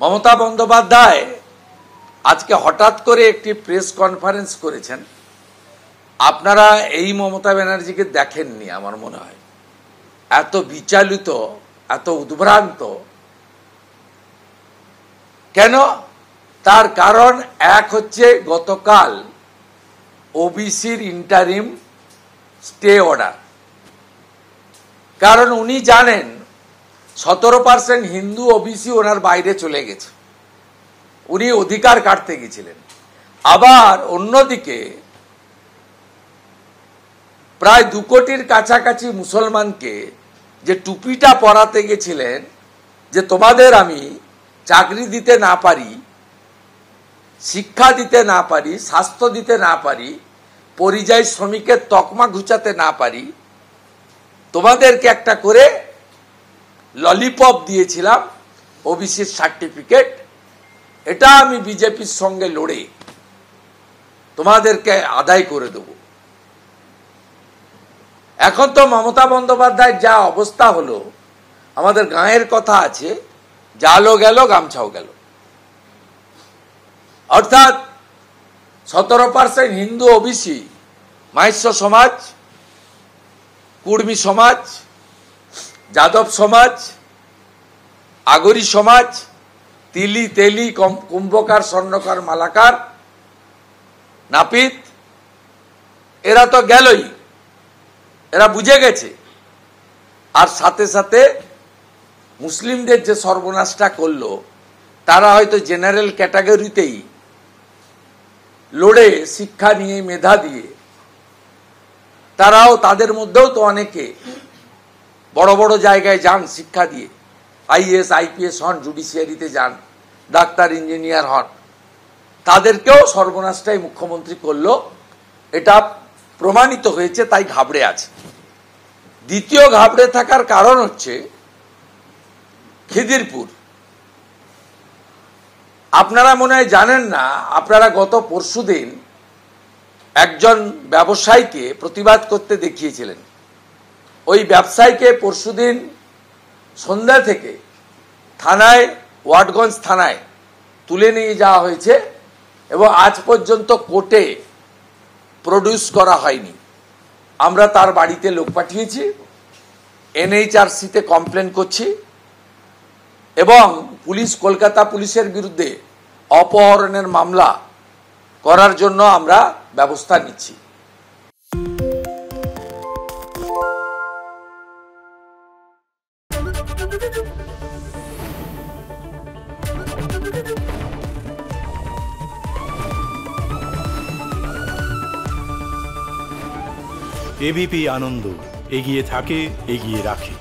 মমতা বন্দ্যোপাধ্যায় আজকে হঠাৎ করে একটি প্রেস কনফারেন্স করেছেন। আপনারা এই মমতা ব্যানার্জিকে দেখেননি আমার মনে হয়, এত বিচলিত, এত উদ্ভ্রান্ত কেন? তার কারণ এক হচ্ছে গতকাল ওবিসির ইন্টারিম স্টে অর্ডার। কারণ উনি জানেন 17% হিন্দু ওবিসি ওনার বাইরে চলে গেছে, উনি অধিকার কাটতে গেছিলেন। আবার অন্যদিকে প্রায় 2 কোটির কাছাকাছি মুসলমানকে যে টুপিটা পরাতে গেছিলেন যে তোমাদের আমি চাকরি দিতে না পারি, শিক্ষা দিতে না পারি, স্বাস্থ্য দিতে না পারি, পরিযায়ী শ্রমিকের তকমা ঘুচাতে না পারি, তোমাদেরকে একটা করে ললিপপ দিয়েছিলাম ওবিসির সার্টিফিকেট, এটা আমি বিজেপির সঙ্গে লড়ে তোমাদেরকে আদায় করে দেব। এখন তো মমতা বন্দ্যোপাধ্যায়ের যা অবস্থা হলো, আমাদের গাঁয়ের কথা আছে, জালও গেল গামছাও গেল। অর্থাৎ 17% হিন্দু ওবিসি, মাইশ্য সমাজ, কুর্মী সমাজ, যাদব সমাজ, আগরি সমাজ, তিলি তেলি, কুম্ভকার, স্বর্ণকার, মালাকার, নাপিত, এরা তো গেলই, এরা বুঝে গেছে। আর সাথে সাথে মুসলিমদের যে সর্বনাশটা করলো, তারা হয়তো জেনারেল ক্যাটাগরিতেই লড়ে শিক্ষা নিয়ে, মেধা দিয়ে, তারাও, তাদের মধ্যেও তো অনেকে বড় বড় জায়গায় যান শিক্ষা দিয়ে, আইএস আইপিএস হন, জুডিশিয়ারিতে যান, ডাক্তার ইঞ্জিনিয়ার হন, তাদেরকেও সর্বনাশটাই মুখ্যমন্ত্রী করলো। এটা প্রমাণিত হয়েছে, তাই ঘাবড়ে আছে। দ্বিতীয় ঘাবড়ে থাকার কারণ হচ্ছে খিদিরপুর। আপনারা মনে হয় জানেন না, আপনারা গত পরশুদিন একজন ব্যবসায়ীকে প্রতিবাদ করতে দেখিয়েছিলেন। ওই ব্যবসায়ীকে পরশুদিন সন্ধ্যা থেকে থানায়, ওয়াটগঞ্জ থানায় তুলে নিয়ে যাওয়া হয়েছে এবং আজ পর্যন্ত কোর্টে প্রডিউস করা হয়নি। আমরা তার বাড়িতে লোক পাঠিয়েছি, এনএইচআরসিতে কমপ্লেন করছি এবং পুলিশ, কলকাতা পুলিশের বিরুদ্ধে অপহরণের মামলা করার জন্য আমরা ব্যবস্থা নিচ্ছি। এবিপি আনন্দ, এগিয়ে থাকে, এগিয়ে রাখে।